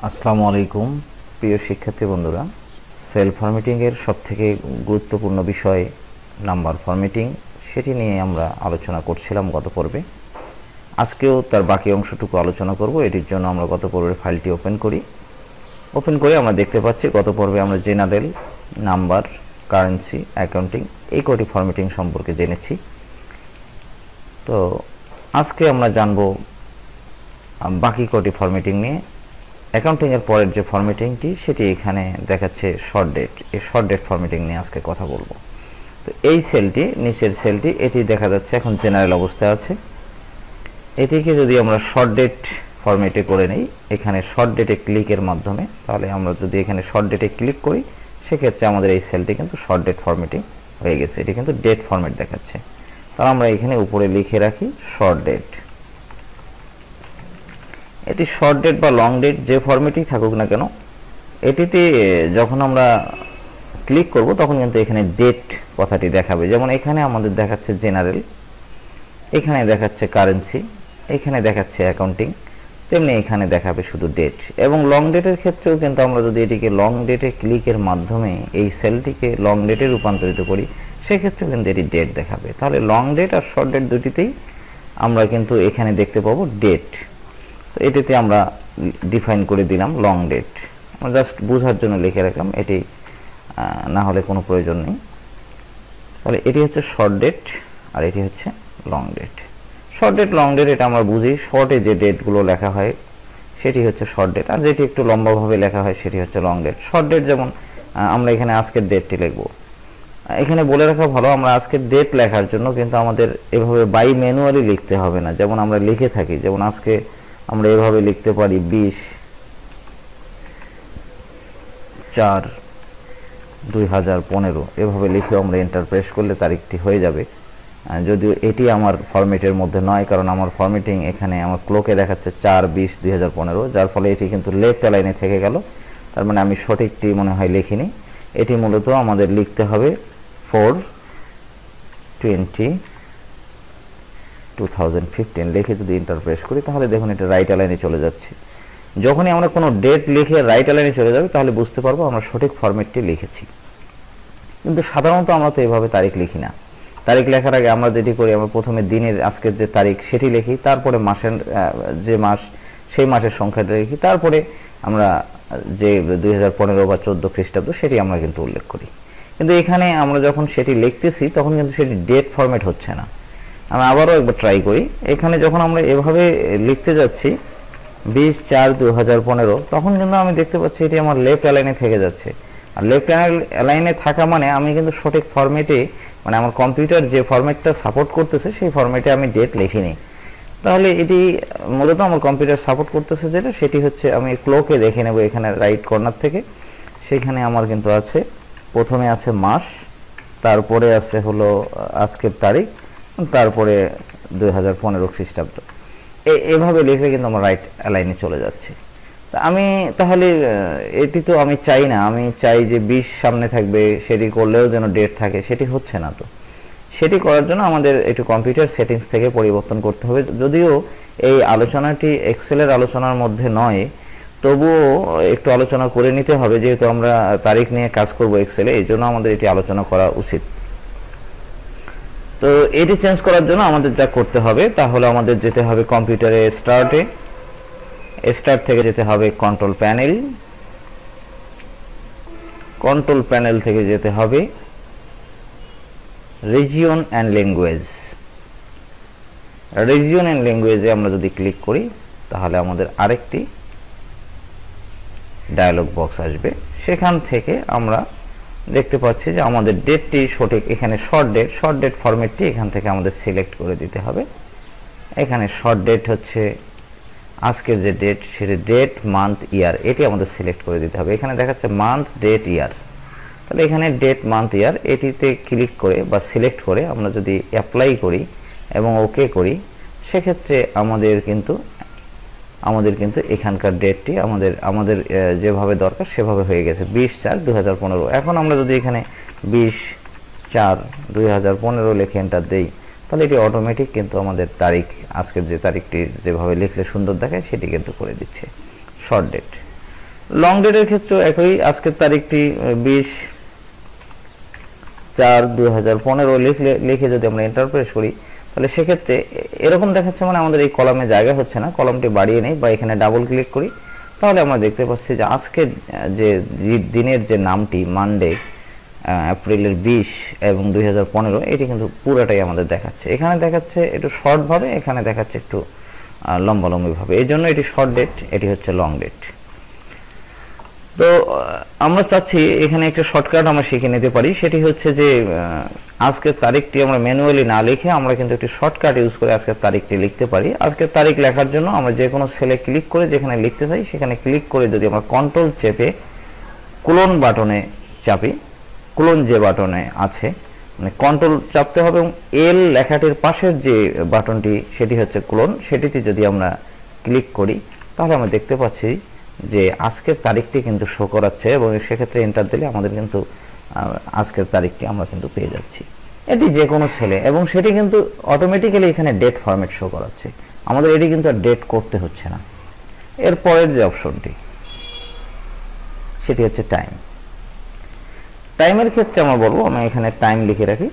আসসালামু আলাইকুম প্রিয় শিক্ষার্থী বন্ধুরা, সেল ফরম্যাটিংয়ের সবথেকে গুরুত্বপূর্ণ বিষয় নাম্বার ফরম্যাটিং, সেটি নিয়ে আমরা আলোচনা করছিলাম গত পর্বে। আজকেও তার বাকি অংশটুকু আলোচনা করব। এটির জন্য আমরা গত পর্বের ফাইলটি ওপেন করে আমরা দেখতে পাচ্ছি গত পর্বে আমরা জেনারেল, নাম্বার, কারেন্সি, অ্যাকাউন্টিং এই কটি ফরম্যাটিং সম্পর্কে জেনেছি। তো আজকে আমরা জানব বাকি কটি ফরম্যাটিং নিয়ে। অ্যাকাউন্টিংয়ের পরের যে ফরম্যাটিংটি সেটি এখানে দেখাচ্ছে শর্ট ডেট। এই শর্ট ডেট ফরম্যাটিং নিয়ে আজকে কথা বলবো। তো এই সেলটি, নিচের সেলটি, এটি দেখা যাচ্ছে এখন জেনারেল অবস্থায় আছে। এটিকে যদি আমরা শর্ট ডেট ফরম্যাটে করে নিই, এখানে শর্ট ডেটে ক্লিকের মাধ্যমে, তাহলে আমরা যদি এখানে শর্ট ডেটে ক্লিক করি সেক্ষেত্রে আমাদের এই সেলটি কিন্তু শর্ট ডেট ফরম্যাটিং হয়ে গেছে। এটি কিন্তু ডেট ফরম্যাট দেখাচ্ছে। তাহলে আমরা এখানে উপরে লিখে রাখি শর্ট ডেট। এটি শর্ট ডেট বা লং ডেট যে ফরম্যাটই থাকুক না কেন, এটিতে যখন আমরা ক্লিক করব তখন কিন্তু এখানে ডেট কথাটি দেখাবে। যেমন এখানে আমাদের দেখাচ্ছে জেনারেল, এখানে দেখাচ্ছে কারেন্সি, এখানে দেখাচ্ছে অ্যাকাউন্টিং, তেমনি এখানে দেখাবে শুধু ডেট। এবং লং ডেটের ক্ষেত্রেও কিন্তু আমরা যদি এটিকে লং ডেটে ক্লিকের মাধ্যমে এই সেলটিকে লং ডেটে রূপান্তরিত করি সেক্ষেত্রেও কিন্তু এটি ডেট দেখাবে। তাহলে লং ডেট আর শর্ট ডেট দুটিতেই আমরা কিন্তু এখানে দেখতে পাবো ডেট। তো এটিতে আমরা ডিফাইন করে দিলাম লং ডেট। আমরা জাস্ট বোঝার জন্য লিখে রাখলাম, এটি না হলে কোনো প্রয়োজন নেই। তাহলে এটি হচ্ছে শর্ট ডেট আর এটি হচ্ছে long date. Short date, long date এটা আমরা বুঝি। শর্টে যে ডেটগুলো লেখা হয় সেটি হচ্ছে শর্ট ডেট, আর যেটি একটু লম্বাভাবে লেখা হয় সেটি হচ্ছে লং ডেট। শর্ট ডেট যেমন আমরা এখানে আজকের ডেটটি লিখব। এখানে বলে রাখা ভালো, আমরা আজকের ডেট লেখার জন্য কিন্তু আমাদের এভাবে বাই ম্যানুয়ালি লিখতে হবে না, যেমন আমরা লিখে থাকি। যেমন আজকে আমরা এভাবে লিখতে পারি 20/4/2015, এভাবে লিখে আমরা এন্টার প্রেস করলে তারিখটি হয়ে যাবে। যদিও এটি আমার ফরম্যাটের মধ্যে নয়, কারণ আমার ফরম্যাটিং এখানে আমার ক্লোকে দেখাচ্ছে 4/20/2015, যার ফলে এটি কিন্তু লেফট অ্যালাইনে থেকে গেল। তার মানে আমি সঠিকটি মনে হয় লিখিনি। এটি মূলত আমাদের লিখতে হবে 4/20/2015 লিখে যদি এন্টার প্রেস করি তাহলে দেখুন এটা রাইট অ্যালাইনে চলে যাচ্ছে। যখনই আমরা কোনো ডেট লিখে রাইট অ্যালাইনে চলে যাবে তাহলে বুঝতে পারবো আমরা সঠিক ফরম্যাটটি লিখেছি। কিন্তু সাধারণত আমরা তো এভাবে তারিখ লিখি না। তারিখ লেখার আগে আমরা যেটি করি, আমরা প্রথমে দিনের আজকের যে তারিখ সেটি লিখি, তারপরে মাসের যে মাস সেই মাসের সংখ্যাটা লিখি, তারপরে আমরা যে 2015 বা 14 খ্রিস্টাব্দ সেটি আমরা কিন্তু উল্লেখ করি। কিন্তু এখানে আমরা যখন সেটি লিখতেছি তখন কিন্তু সেটি ডেট ফরম্যাট হচ্ছে না। আমি আবারও একবার ট্রাই করি। এখানে যখন আমরা এভাবে লিখতে যাচ্ছি 20/4/2015, তখন কিন্তু আমি দেখতে পাচ্ছি এটি আমার লেফট অ্যালাইনে থেকে যাচ্ছে। আর লেফট অ্যালাইনে থাকা মানে আমি কিন্তু সঠিক ফরম্যাটে, মানে আমার কম্পিউটার যে ফরম্যাটটা সাপোর্ট করতেছে সেই ফরম্যাটে আমি ডেট লিখিনি। তাহলে এটি মূলত আমার কম্পিউটার সাপোর্ট করতেছে যেটা, সেটি হচ্ছে, আমি ক্লোকে দেখে নেব এখানে রাইট কর্নার থেকে। সেখানে আমার কিন্তু আছে, প্রথমে আছে মাস, তারপরে আছে হলো আজকের তারিখ, তারপরে 2015 খ্রিস্টাব্দ। এভাবে লিখলে কিন্তু আমার রাইট অ্যালাইনে চলে যাচ্ছে। আমি তাহলে এটি তো আমি চাই না, আমি চাই যে 20 সামনে থাকবে, সেটি করলেও যেন ডেট থাকে, সেটি হচ্ছে না। তো সেটি করার জন্য আমাদের একটু কম্পিউটার সেটিংস থেকে পরিবর্তন করতে হবে। যদিও এই আলোচনাটি এক্সেলের আলোচনার মধ্যে নয়, তবুও একটু আলোচনা করে নিতে হবে, যেহেতু আমরা তারিখ নিয়ে কাজ করব এক্সেলে, এই জন্য আমাদের এটি আলোচনা করা উচিত। তো এটি চেঞ্জ করার জন্য আমাদের যা করতে হবে তাহলে আমাদের যেতে হবে কম্পিউটারে স্টার্ট থেকে যেতে হবে কন্ট্রোল প্যানেল থেকে যেতে হবে রিজিয়ন অ্যান্ড ল্যাঙ্গুয়েজে আমরা যদি ক্লিক করি তাহলে আমাদের আরেকটি ডায়লগ বক্স আসবে। সেখান থেকে আমরা দেখতে পাচ্ছি যে আমাদের ডেটটি সঠিক, এখানে শর্ট ডেট ফরম্যাটটি এখান থেকে আমাদের সিলেক্ট করে দিতে হবে। এখানে শর্ট ডেট হচ্ছে আজকের যে ডেট, সেটি ডেট, মান্থ, ইয়ার, এটি আমাদের সিলেক্ট করে দিতে হবে। এখানে দেখাচ্ছে মান্থ, ডেট, ইয়ার। তাহলে এখানে ডেট, মান্থ, ইয়ার এটিতে ক্লিক করে বা সিলেক্ট করে আমরা যদি অ্যাপ্লাই করি এবং ওকে করি, সেক্ষেত্রে আমাদের কিন্তু এখানকার ডেটটি আমাদের যেভাবে দরকার সেভাবে হয়ে গেছে, 20/4/2015। এখন আমরা যদি এখানে 20/4/2015 লিখে এন্টার দেই তাহলে এটি অটোমেটিক কিন্তু আমাদের তারিখ, আজকের যে তারিখটি যেভাবে লিখলে সুন্দর দেখায় সেটি কিন্তু করে দিচ্ছে শর্ট ডেট। লং ডেটের ক্ষেত্রে একই, আজকের তারিখটি 20/4/2015 লিখে যদি আমরা এন্টার প্রেস করি, তাহলে সেক্ষেত্রে এরকম দেখাচ্ছে, মানে আমাদের এই কলামে জায়গা হচ্ছে না, কলামটি বাড়িয়ে নেই বা এখানে ডাবল ক্লিক করি, তাহলে আমরা দেখতে পাচ্ছি যে আজকের যে দিনের যে নামটি মানডে এপ্রিলের 20 এবং 2015, এটি কিন্তু পুরোটাই আমাদের দেখাচ্ছে। এখানে দেখাচ্ছে একটু শর্টভাবে, এখানে দেখাচ্ছে একটু লম্বালম্বিভাবে, এই জন্য এটি শর্ট ডেট, এটি হচ্ছে লং ডেট। তো আমরা চাচ্ছি এখানে একটা শর্টকাট আমরা শিখে নিতে পারি, সেটি হচ্ছে যে আজকের তারিখটি আমরা ম্যানুয়ালি না লিখে আমরা কিন্তু একটি শর্টকাট ইউজ করে আজকের তারিখটি লিখতে পারি। আজকের তারিখ লেখার জন্য আমরা যে কোনো সেলে ক্লিক করে যেখানে লিখতে চাই সেখানে ক্লিক করে যদি আমরা কন্ট্রোল চেপে কোলন বাটনে চাপি, কোলন যে বাটনে আছে মানে কন্ট্রোল চাপতে হবে এবং এল লেখাটির পাশের যে বাটনটি সেটি হচ্ছে কোলন, সেটিতে যদি আমরা ক্লিক করি তাহলে আমরা দেখতে পাচ্ছি যে আজকের তারিখটি কিন্তু শো করাচ্ছে এবং সেক্ষেত্রে এন্টার দিলে আমাদের কিন্তু আজকের তারিখটি আমরা কিন্তু পেয়ে যাচ্ছি। এটি যে কোনো সেলে এবং সেটি কিন্তু অটোমেটিক্যালি এখানে ডেট ফরম্যাট শো করাচ্ছে, আমাদের এটি কিন্তু আর ডেট করতে হচ্ছে না। এর পরের যে অপশনটি সেটি হচ্ছে টাইম। টাইমের ক্ষেত্রে আমরা বলবো আমি এখানে টাইম লিখে রাখি,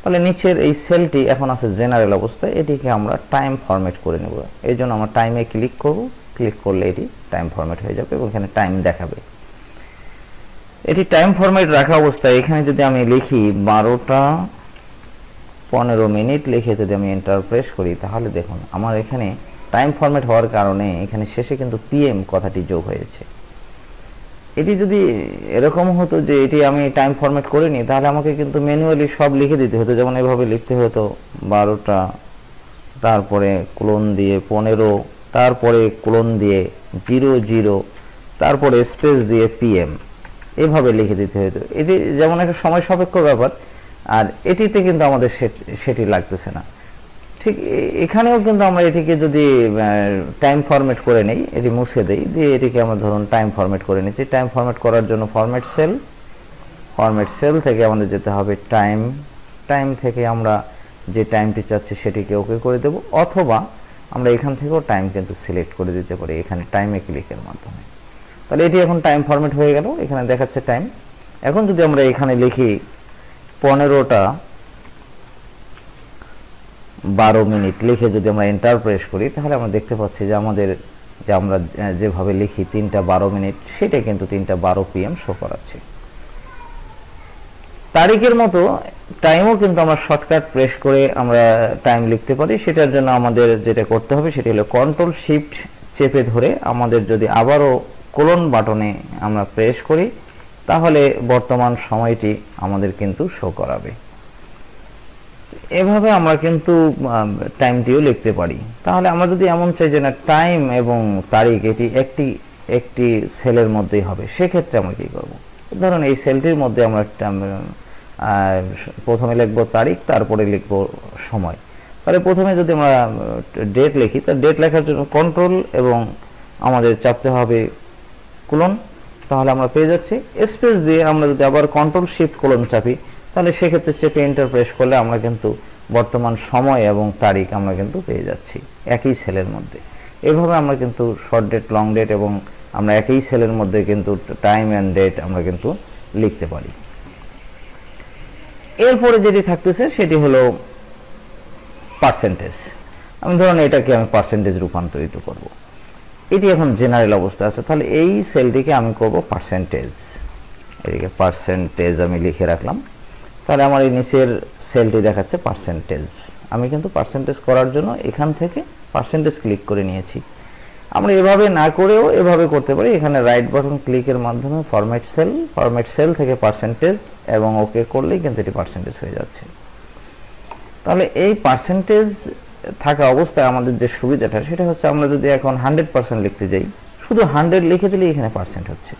তাহলে নিচের এই সেলটি এখন আছে জেনারেল অবস্থায়, এটিকে আমরা টাইম ফরম্যাট করে নেব। এই জন্য আমরা টাইমে ক্লিক করব, ক্লিক করলে এটি টাইম ফরম্যাট হয়ে যাবে এবং এখানে টাইম দেখাবে। এটি টাইম ফরম্যাট রাখা অবস্থায় এখানে যদি আমি লিখি 12:15 লিখে যদি আমি এন্টার প্রেস করি, তাহলে দেখুন আমার এখানে টাইম ফরম্যাট হওয়ার কারণে এখানে শেষে কিন্তু পিএম কথাটি যোগ হয়েছে। এটি যদি এরকম হতো যে এটি আমি টাইম ফরম্যাট করিনি, তাহলে আমাকে কিন্তু ম্যানুয়ালি সব লিখে দিতে হতো, যেমন এভাবে লিখতে হতো 12টা, তারপরে কোলন দিয়ে 15, তারপরে কোলন দিয়ে 00, তারপরে স্পেস দিয়ে পিএম, এভাবে লিখে দিতে হতো। এটি যেমন একটা সময় সাপেক্ষ ব্যাপার, আর এটিতে কিন্তু আমাদের সেটি লাগতেছে না। ঠিক এখানেও কিন্তু আমরা এটিকে যদি টাইম ফরম্যাট করে নেই, এটি মুছে দেই, দিয়ে এটিকে আমরা ধরুন টাইম ফরম্যাট করে নিচ্ছি। টাইম ফরম্যাট করার জন্য ফরম্যাট সেল থেকে আমাদের যেতে হবে টাইম থেকে আমরা যে টাইমটি চাচ্ছি সেটিকে ওকে করে দেব, অথবা আমরা এখান থেকেও টাইম কিন্তু সিলেক্ট করে দিতে পারি এখানে টাইমে ক্লিকের মাধ্যমে। তাহলে এটি এখন টাইম ফরম্যাট হয়ে গেল, এখানে দেখাচ্ছে টাইম। এখন যদি আমরা এখানে লিখি 15:12 লিখে যদি আমরা এন্টার প্রেস করি, তাহলে আমরা দেখতে পাচ্ছি যে আমাদের যে আমরা যেভাবে লিখি 3:12 সেটা কিন্তু 3:12 PM শো করাচ্ছে। তারিখের মতো টাইমও কিন্তু আমরা শর্টকাট প্রেস করে আমরা টাইম লিখতে পারি। সেটার জন্য আমাদের যেটা করতে হবে সেটি হলো কন্ট্রোল শিফট চেপে ধরে আমাদের যদি আবারও কোলন বাটনে আমরা প্রেস করি, তাহলে বর্তমান সময়টি আমাদের কিন্তু শো করাবে। এভাবে আমরা কিন্তু টাইমটিও লিখতে পারি। তাহলে আমরা যদি এমন চাই যে না টাইম এবং তারিখ এটি একটি সেলের মধ্যেই হবে, সেক্ষেত্রে আমরা কি করব? ধরুন এই সেলটির মধ্যে আমরা প্রথমে লিখব তারিখ, তারপরে লিখব সময়। তাহলে প্রথমে যদি আমরা ডেট লিখি, তা ডেট লেখার জন্য কন্ট্রোল এবং আমাদের চাপতে হবে কোলন, তাহলে আমরা পেয়ে যাচ্ছি। স্পেস দিয়ে আমরা যদি আবার কন্ট্রোল শিফট কোলন চাপি, তাহলে সেক্ষেত্রে চেপে এন্টার প্রেস করলে আমরা কিন্তু বর্তমান সময় এবং তারিখ আমরা কিন্তু পেয়ে যাচ্ছি একই সেলের মধ্যে। এভাবে আমরা কিন্তু শর্ট ডেট, লং ডেট এবং আমরা একই সেলের মধ্যে কিন্তু টাইম অ্যান্ড ডেট আমরা কিন্তু লিখতে পারি। এরপরে যেটি থাকতেছে সেটি হলো পার্সেন্টেজ। আমি ধরুন এটাকে আমি পার্সেন্টেজ রূপান্তরিত করব। এটি এখন জেনারেল অবস্থা আছে, তাহলে এই সেলটিকে আমি করব পার্সেন্টেজ। এদিকে পার্সেন্টেজ আমি লিখে রাখলাম, তাহলে আমার এই নিচের সেলটি দেখাচ্ছে পার্সেন্টেজ। আমি কিন্তু পার্সেন্টেজ করার জন্য এখান থেকে পার্সেন্টেজ ক্লিক করে নিয়েছি। আমরা এভাবে না করেও এভাবে করতে পারি, এখানে রাইট বাটন ক্লিকের মাধ্যমে ফরম্যাট সেল থেকে পার্সেন্টেজ এবং ওকে করলেই কিন্তু এটি পার্সেন্টেজ হয়ে যাচ্ছে। তাহলে এই পার্সেন্টেজ থাকা অবস্থায় আমাদের যে সুবিধাটা সেটা হচ্ছে আমরা যদি এখন 100% লিখতে যাই, শুধু 100 লিখে দিলে এখানে পার্সেন্ট হচ্ছে।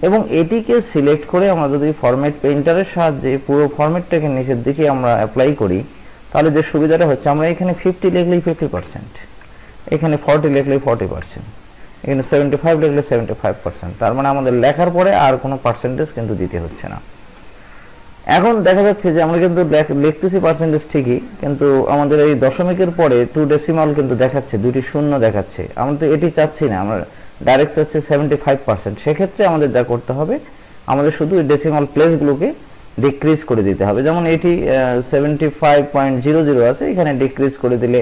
এবং এটিকে সিলেক্ট করে আমরা যদি ফরম্যাট পেইন্টারের সাহায্যে পুরো ফরম্যাটটাকে নিচের দিকে আমরা অ্যাপ্লাই করি, তাহলে যে সুবিধাটা হচ্ছে আমরা এখানে 50 লিখলেই 50%, এখানে 40 লিখলেই 40%, এখানে 75 লিখলে 75%। তার মানে আমাদের লেখার পরে আর কোনো পার্সেন্টেজ কিন্তু দিতে হচ্ছে না। এখন দেখা যাচ্ছে যে আমরা কিন্তু লিখতেছি পার্সেন্টেজ ঠিকই, কিন্তু আমাদের এই দশমিকের পরে 2 ডেসিমাল কিন্তু দেখাচ্ছে, দুটি শূন্য দেখাচ্ছে। আমরা তো এটি চাচ্ছি না, আমরা ডাইরেক্ট হচ্ছে 75%, সেক্ষেত্রে আমাদের যা করতে হবে, আমাদের শুধু ডেসিমাল প্লেসগুলোকে ডিক্রিজ করে দিতে হবে। যেমন এটি 75.00 আছে, এখানে ডিক্রিজ করে দিলে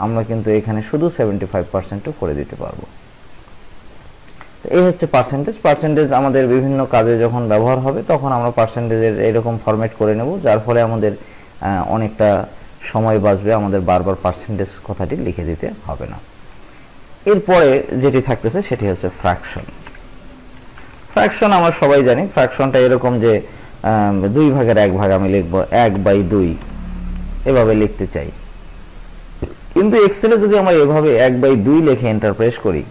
আমরা কিন্তু এখানে শুধু 75% করে দিতে পারবো। এই হচ্ছে পার্সেন্টেজ আমাদের বিভিন্ন কাজে যখন ব্যবহার হবে তখন আমরা পার্সেন্টেজের এরকম ফরম্যাট করে নেব, যার ফলে আমাদের অনেকটা সময় বাঁচবে, আমাদের বারবার পার্সেন্টেজ কথাটি লিখে দিতে হবে না। এরপরে যেটি থাকতেছে সেটি হচ্ছে ফ্র্যাকশন আমরা সবাই জানি। ফ্র্যাকশনটা এরকম যে 2 ভাগের 1 ভাগ আমি লিখব 1/2 এভাবে লিখতে চাই, কিন্তু এক্সেলে যদি আমরা এভাবে 1/2 লিখে এন্টার প্রেস করি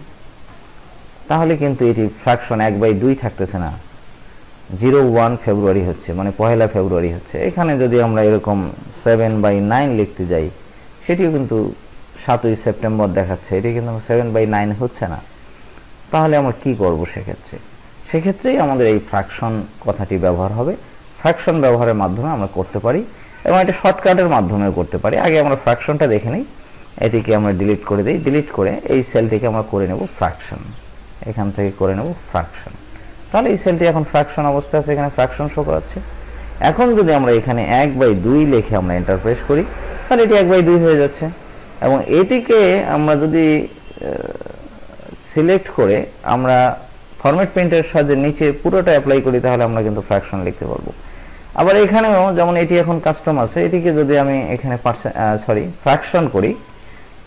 তাহলে কিন্তু এটি ফ্র্যাকশন 1/2 থাকতেছে না, 01 ফেব্রুয়ারি হচ্ছে, মানে 1 ফেব্রুয়ারি হচ্ছে। এখানে যদি আমরা এরকম 7/9 লিখতে যাই সেটিও কিন্তু 7ই সেপ্টেম্বর দেখাচ্ছে, এটি কিন্তু 7/9 হচ্ছে না। তাহলে আমরা কি করব সেক্ষেত্রেই আমাদের এই ফ্র্যাকশন কথাটি ব্যবহার হবে। ফ্র্যাকশন ব্যবহারের মাধ্যমে আমরা করতে পারি এবং এটা শর্টকাটের মাধ্যমেও করতে পারি। আগে আমরা ফ্র্যাকশনটা দেখে নিই, এটিকে আমরা ডিলিট করে দিই, ডিলিট করে এই সেলটিকে আমরা করে নেব ফ্র্যাকশন, এখান থেকে করে নেব ফ্র্যাকশন। তাহলে এই সেলটি এখন ফ্র্যাকশন অবস্থায় আছে, এখানে ফ্র্যাকশন শো করাচ্ছে। এখন যদি আমরা এখানে 1/2 লিখে আমরা এন্টার প্রেস করি তাহলে এটি 1/2 হয়ে যাচ্ছে, এবং এটিকে আমরা যদি সিলেক্ট করে আমরা ফরম্যাট প্রিন্টের সাহায্যে নিচে পুরোটা অ্যাপ্লাই করি তাহলে আমরা কিন্তু ফ্র্যাকশন লিখতে পারবো। আবার এখানেও যেমন এটি এখন কাস্টম আছে, এটিকে যদি আমি এখানে ফ্র্যাকশন করি,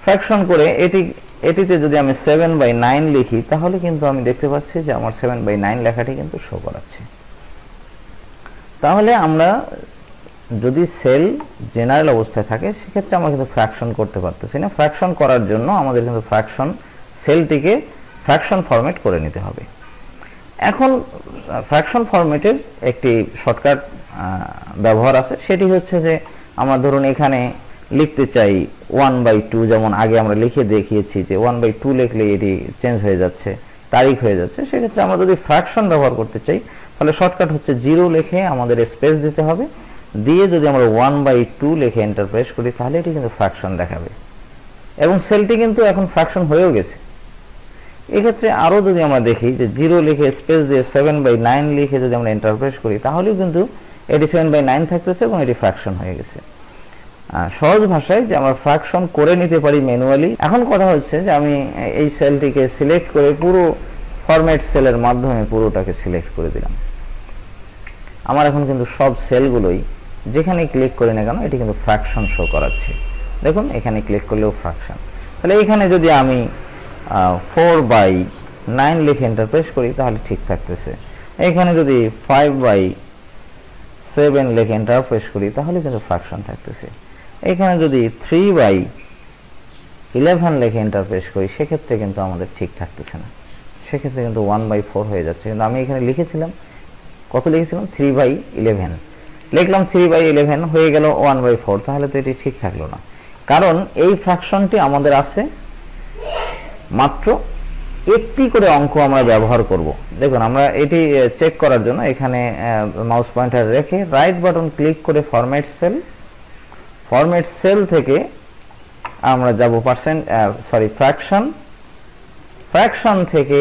ফ্র্যাকশন করে এটিতে যদি আমি 7/9 লিখি তাহলে কিন্তু আমি দেখতে পাচ্ছি যে আমার 7/9 লেখাটি কিন্তু শো করাচ্ছে। তাহলে আমরা যদি সেল জেনারেল অবস্থায় থাকে সেক্ষেত্রে আমরা কিন্তু ফ্র্যাকশন করতে পারতেছি না। ফ্র্যাকশন করার জন্য আমাদের কিন্তু সেলটিকে ফ্র্যাকশন ফরম্যাট করে নিতে হবে। এখন ফ্র্যাকশন ফরম্যাটের একটি শর্টকাট ব্যবহার আছে, সেটি হচ্ছে যে আমরা ধরুন এখানে লিখতে চাই 1/2, যেমন আগে আমরা লিখে দেখিয়েছি যে 1/2 লিখলে এটি চেঞ্জ হয়ে যাচ্ছে, তারিখ হয়ে যাচ্ছে। সেক্ষেত্রে আমরা যদি ফ্র্যাকশন ব্যবহার করতে চাই তাহলে শর্টকাট হচ্ছে 0 লিখে আমাদের স্পেস দিতে হবে, দিয়ে যদি আমরা 1/2 লিখে এন্টার প্রেস করি তাহলে এটি কিন্তু ফ্র্যাকশন দেখাবে, এবং সেলটি কিন্তু এখন ফ্র্যাকশন হয়েও গেছে। এক্ষেত্রে আরও যদি আমরা দেখি যে 0 লিখে স্পেস দিয়ে 7/9 লিখে যদি আমরা এন্টার প্রেস করি তাহলেও কিন্তু এটি 7/9 থাকতেছে এবং এটি ফ্র্যাকশন হয়ে গেছে। সহজ ভাষায় যে আমরা ফ্র্যাকশন করে নিতে পারি ম্যানুয়ালি। এখন কথা হচ্ছে যে আমি এই সেলটিকে সিলেক্ট করে পুরো ফরম্যাট সেলের মাধ্যমে পুরোটাকে সিলেক্ট করে দিলাম। আমার এখন কিন্তু সব সেলগুলোই যেখানে ক্লিক করি না কেন এটি কিন্তু ফ্র্যাকশন শো করাচ্ছে। দেখুন এখানে ক্লিক করলেও ফ্র্যাকশন। তাহলে এখানে যদি আমি 4/9 লিখে এন্টার প্রেস করি তাহলে ঠিক থাকতেছে। এখানে যদি 5/7 লিখে এন্টার প্রেস করি তাহলে কিন্তু ফ্র্যাকশন থাকতেছে। এখানে যদি 3/11 লিখে এন্টার প্রেস করি সেক্ষেত্রে কিন্তু আমাদের ঠিক থাকতেছে না, সেক্ষেত্রে কিন্তু 1/4 হয়ে যাচ্ছে। কিন্তু আমি এখানে লিখেছিলাম, কত লিখেছিলাম 3/11 লিখলাম, 3/11 হয়ে গেল 1/4, তাহলে তো এটি ঠিক থাকলো না, কারণ এই ফ্র্যাকশনটি আমাদের আছে মাত্র একটি করে অঙ্ক আমরা ব্যবহার করব। দেখুন আমরা এটি চেক করার জন্য এখানে মাউস পয়েন্টার রেখে রাইট বাটন ক্লিক করে ফরম্যাট সেল থেকে আমরা যাব ফ্র্যাকশন থেকে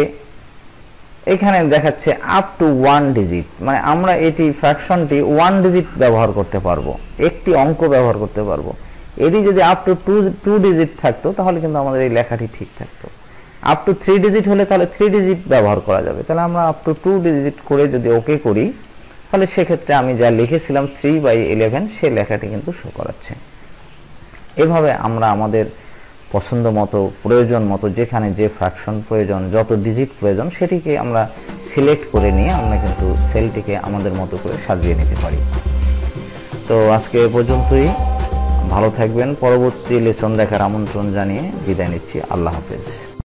এখানে দেখাচ্ছে আপ টু 1 ডিজিট, মানে আমরা এটি ফ্র্যাকশনটি 1 ডিজিট ব্যবহার করতে পারবো, একটি অঙ্ক ব্যবহার করতে পারবো। এটি যদি আপ টু 2 ডিজিট থাকতো তাহলে কিন্তু আমাদের এই লেখাটি ঠিক থাকতো। আপ টু 3 ডিজিট হলে তাহলে 3 ডিজিট ব্যবহার করা যাবে। তাহলে আমরা আপ টু 2 ডিজিট করে যদি ওকে করি তাহলে সেক্ষেত্রে আমি যা লিখেছিলাম 3/11 সেই লেখাটি কিন্তু শো করাচ্ছে। এভাবে আমরা আমাদের পছন্দ মতো, প্রয়োজন মতো, যেখানে যে ফ্র্যাকশন প্রয়োজন, যত ডিজিট প্রয়োজন সেটিকে আমরা সিলেক্ট করে নিয়ে আমরা কিন্তু সেলটিকে আমাদের মতো করে সাজিয়ে নিতে পারি। তো আজকে এ পর্যন্তই, ভালো থাকবেন। পরবর্তী লেসন দেখার আমন্ত্রণ জানিয়ে বিদায় নিচ্ছি। আল্লাহ হাফেজ।